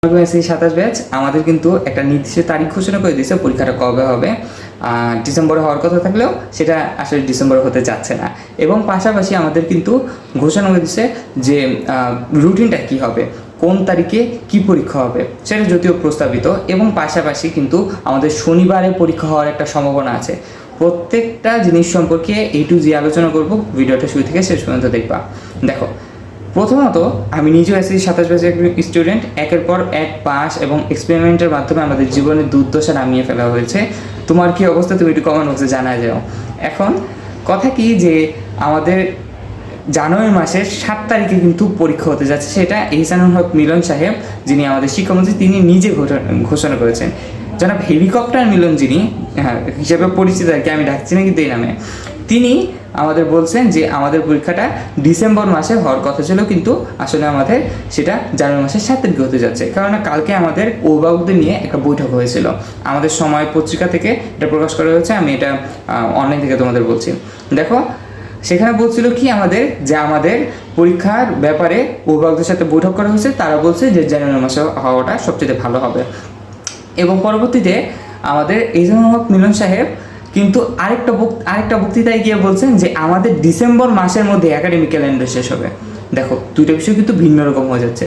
27 batch আমাদের কিন্তু একটা নির্দিষ্ট তারিখ ঘোষণা করে দিয়েছে পরীক্ষাটা কবে হবে। ডিসেম্বরে হওয়ার কথা থাকলেও সেটা আসলে ডিসেম্বরে হতে যাচ্ছে না। এবং পাশাপাশি আমাদের কিন্তু ঘোষণা করে দিচ্ছে যে রুটিনটা কী হবে, কোন তারিখে কি পরীক্ষা হবে সেটা যদিও প্রস্তাবিত। এবং পাশাপাশি কিন্তু আমাদের শনিবারে পরীক্ষা হওয়ার একটা সম্ভাবনা আছে। প্রত্যেকটা জিনিস সম্পর্কে A to Z আলোচনা করব, ভিডিওটা শুরু থেকে শেষ পর্যন্ত দেখবা। দেখো, প্রথমত আমি নিজেও এসএসসি 27 ব্যাচের স্টুডেন্ট। একের পর এক পাস এবং এক্সপেরিমেন্টের মাধ্যমে আমাদের জীবনের দুর্দশা নামিয়ে ফেলা হয়েছে। তোমার কি অবস্থা তুমি একটু কমেন্ট বক্সে জানা যাও। এখন কথা কি যে আমাদের জানুয়ারি মাসের 7 তারিখে কিন্তু পরীক্ষা হতে যাচ্ছে, সেটা ইহসানুল হক মিলন সাহেব যিনি আমাদের শিক্ষামন্ত্রী তিনি নিজে ঘোষণা করেছেন। জনাব হেলিকপ্টার মিলন যিনি হিসেবে পরিচিত আর কি, আমি ডাকছি না কিন্তু এই নামে, তিনি আমাদের বলছেন যে আমাদের পরীক্ষাটা ডিসেম্বর মাসে হওয়ার কথা ছিল, কিন্তু আসলে আমাদের সেটা জানুয়ারি মাসের 7 তারিখে হতে যাচ্ছে। কারণ কালকে আমাদের অভিভাবকদের নিয়ে একটা বৈঠক হয়েছিল, আমাদের সময় পত্রিকা থেকে এটা প্রকাশ করা হয়েছে, আমি এটা অনলাইন থেকে তোমাদের বলছি। দেখো, সেখানে বলছিল কি আমাদের যে আমাদের পরীক্ষার ব্যাপারে অভিভাবকদের সাথে বৈঠক করা হয়েছে, তারা বলছে যে জানুয়ারি মাসে হওয়াটা সবচেয়ে ভালো হবে। এবং পরবর্তীতে আমাদের ইহসানুল হক মিলন সাহেব কিন্তু আরেকটা বক্তৃতায় গিয়ে বলছেন যে আমাদের ডিসেম্বর মাসের মধ্যে একাডেমিক ক্যালেন্ডার শেষ হবে। দেখো, দুইটা বিষয় কিন্তু ভিন্ন রকম হয়ে যাচ্ছে।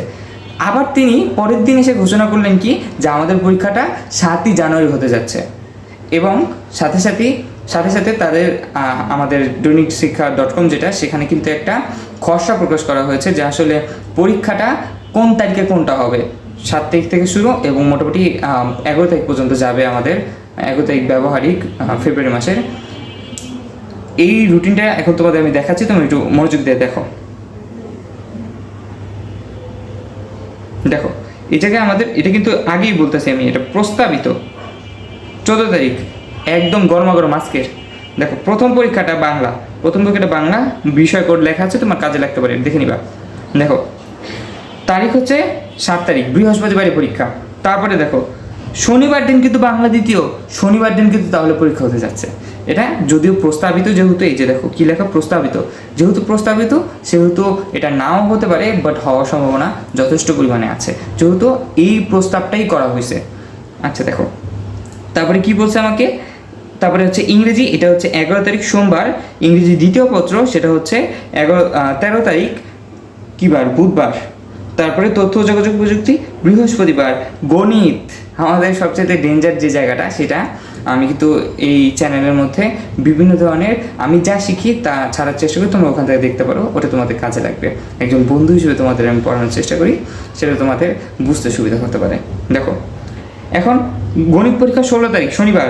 আবার তিনি পরের দিন এসে ঘোষণা করলেন কি যে আমাদের পরীক্ষাটা 7ই জানুয়ারি হতে যাচ্ছে। এবং সাথে সাথে তাদের আমাদের দৈনিক শিক্ষা .com যেটা, সেখানে কিন্তু একটা খসড়া প্রকাশ করা হয়েছে যে আসলে পরীক্ষাটা কোন তারিখে কোনটা হবে। 7 তারিখ থেকে শুরু এবং মোটামুটি 11 তারিখ পর্যন্ত যাবে আমাদের 11 তারিখ ব্যবহারিক ফেব্রুয়ারি মাসের। এই রুটিনটা এখন তোমাদের আমি দেখাচ্ছি, তুমি একটু মনোযোগ দিয়ে দেখো। দেখো, এটা কিন্তু আগেই বলতেছি আমি, এটা প্রস্তাবিত 14 তারিখ একদম গরমাগরম আজকের। দেখো, প্রথম পরীক্ষাটা বাংলা বিষয় কোড লেখা আছে, তোমার কাজে লাগতে পারে, দেখে নিবা। দেখো, তারিখ হচ্ছে 7 তারিখ বৃহস্পতিবারে পরীক্ষা। তারপরে দেখো, শনিবার দিন কিন্তু বাংলা দ্বিতীয়, শনিবার দিন কিন্তু তাহলে পরীক্ষা হতে যাচ্ছে। এটা যদিও প্রস্তাবিত, যেহেতু এই যে দেখো কি লেখা প্রস্তাবিত, যেহেতু প্রস্তাবিত সেহেতু এটা নাও হতে পারে, বাট হওয়ার সম্ভাবনা যথেষ্ট পরিমাণে আছে, যেহেতু এই প্রস্তাবটাই করা হয়েছে। আচ্ছা দেখো, তারপরে কি বলছে আমাকে, তারপরে হচ্ছে ইংরেজি, এটা হচ্ছে 11 তারিখ সোমবার, ইংরেজি দ্বিতীয় পত্র সেটা হচ্ছে 13 তারিখ কি বার, বুধবার। তারপরে তথ্য ও যোগাযোগ প্রযুক্তি বৃহস্পতিবার। গণিত আমাদের সবচেয়ে ডেঞ্জার যে জায়গাটা, সেটা আমি কিন্তু এই চ্যানেলের মধ্যে বিভিন্ন ধরনের আমি যা শিখি তা ছাড়ার চেষ্টা করি, তোমরা ওখান থেকে দেখতে পারো, ওটা তোমাদের কাজে লাগবে। একজন বন্ধু হিসেবে তোমাদের আমি পড়ানোর চেষ্টা করি, সেটা তোমাদের বুঝতে সুবিধা হতে পারে। দেখো, এখন গণিত পরীক্ষা 16 তারিখ শনিবার,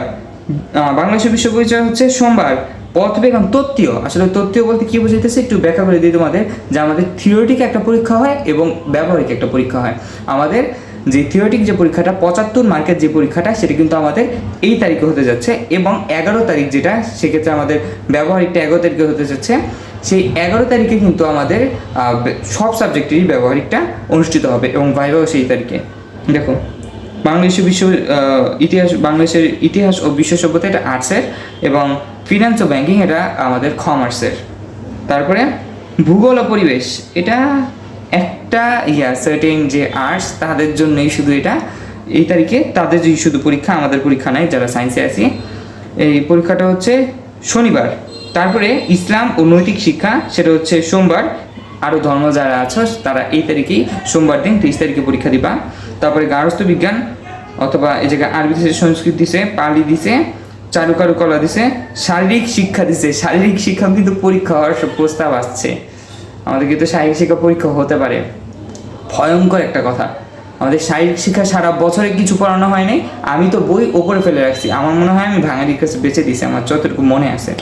বাংলাদেশের বিশ্ব পরিচয় হচ্ছে সোমবার, পথবেগন তত্ত্বীয়, আসলে তত্ত্বীয় বলতে কী বোঝাইতেছে একটু ব্যাখ্যা করে দিই তোমাদের, যে আমাদের থিওরিটিক একটা পরীক্ষা হয় এবং ব্যবহারিক একটা পরীক্ষা হয়। আমাদের যে থিওরিটিক যে পরীক্ষাটা 75 মার্কের যে পরীক্ষাটা, সেটা কিন্তু আমাদের এই তারিখে হতে যাচ্ছে। এবং 11 তারিখ যেটা, সেক্ষেত্রে আমাদের ব্যবহারিকটা 11 তারিখে হতে যাচ্ছে। সেই 11 তারিখে কিন্তু আমাদের সব সাবজেক্টেরই ব্যবহারিকটা অনুষ্ঠিত হবে এবং ভাইভাও সেই তারিখে। দেখো, বাংলাদেশের ইতিহাস ও বিশ্ব সভ্যতা এটা আর্টসের, এবং ফিনান্স ও ব্যাংকিং এটা আমাদের কমার্সের। তারপরে ভূগোল ও পরিবেশ এটা একটা সার্টেন যে আর্টস তাদের জন্যই শুধু এটা এই তারিখে, তাদের যে শুধু পরীক্ষা, আমাদের পরীক্ষা নাই যারা সায়েন্সে আছি। এই পরীক্ষাটা হচ্ছে শনিবার। তারপরে ইসলাম ও নৈতিক শিক্ষা সেটা হচ্ছে সোমবার, আরও ধর্ম যারা আছো তারা এই তারিখেই সোমবার দিন 30 তারিখে পরীক্ষা দিবা। তারপরে গার্হস্থ্য বিজ্ঞান, অথবা এই জায়গায় আরবি দিছে, সংস্কৃত দিছে, পালি দিছে, চারুকারু কলা দিছে, শারীরিক শিক্ষা দিছে। শারীরিক শিক্ষা কিন্তু পরীক্ষা হওয়ার প্রস্তাব আসছে, আমাদের কিন্তু শারীরিক শিক্ষা পরীক্ষা হতে পারে। ভয়ঙ্কর একটা কথা, আমাদের শারীরিক শিক্ষা সারা বছরে কিছু পড়ানো হয় নাই, আমি তো বই ওপরে ফেলে রাখছি, আমার মনে হয় আমি ভাঙারির কাছে বেঁচে দিছি, আমার যতটুকু মনে আছে।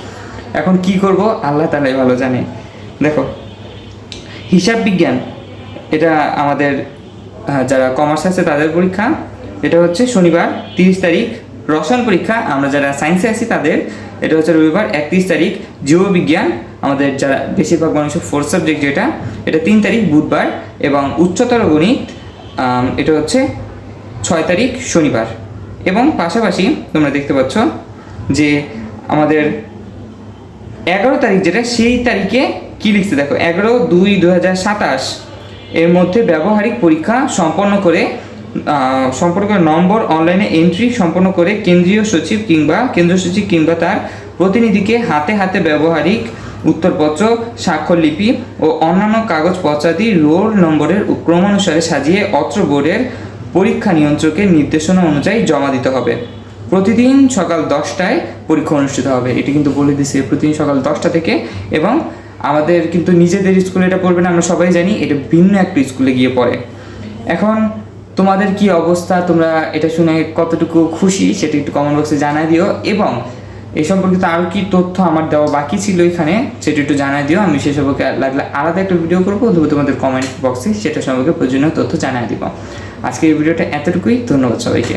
এখন কি করব আল্লাহ তাআলাই ভালো জানে। দেখো, হিসাব বিজ্ঞান এটা আমাদের যারা কমার্স আছে তাদের পরীক্ষা, এটা হচ্ছে শনিবার 30 তারিখ। রসায়ন পরীক্ষা আমরা যারা সায়েন্সে আছি তাদের এটা হচ্ছে রবিবার 31 তারিখ। জীববিজ্ঞান আমাদের যারা বেশিরভাগ মানুষের 4th সাবজেক্ট যেটা, এটা 3 তারিখ বুধবার। এবং উচ্চতর গণিত এটা হচ্ছে 6 তারিখ শনিবার। এবং পাশাপাশি তোমরা দেখতে পাচ্ছ যে আমাদের 11 তারিখ যেটা, সেই তারিখে কি লিখছে দেখো, 11/2/2027 এর মধ্যে ব্যবহারিক পরীক্ষা সম্পন্ন করে সম্পর্কের নম্বর অনলাইনে এন্ট্রি সম্পন্ন করে কেন্দ্রীয় সচিব কিংবা তার প্রতিনিধিকে হাতে হাতে ব্যবহারিক উত্তরপত্র, স্বাক্ষরলিপি ও অন্যান্য কাগজপত্রাদি রোল নম্বরের ক্রমানুসারে সাজিয়ে অত্র বোর্ডের পরীক্ষা নিয়ন্ত্রকের নির্দেশনা অনুযায়ী জমা দিতে হবে। প্রতিদিন সকাল 10টায় পরীক্ষা অনুষ্ঠিত হবে। এটি কিন্তু বলে দিছে প্রতিদিন সকাল 10টা থেকে, এবং আমাদের কিন্তু নিজেদের স্কুলে এটা পড়বে না, আমরা সবাই জানি, এটা ভিন্ন একটা স্কুলে গিয়ে পড়ে। এখন তোমাদের কি অবস্থা, তোমরা এটা শুনে কতটুকু খুশি সেটা একটু কমেন্ট বক্সে জানাই দিও, এবং এই সম্পর্কিত আরও কি তথ্য আমার দেওয়া বাকি ছিল এখানে সেটা একটু জানাই দিও। আমি সে সম্পর্কে লাগলে আলাদা একটা ভিডিও করবো, অথবা তোমাদের কমেন্ট বক্সে সেটা সম্পর্কে প্রয়োজনীয় তথ্য জানাই দিব। আজকে এই ভিডিওটা এতটুকুই, ধন্যবাদ সবাইকে।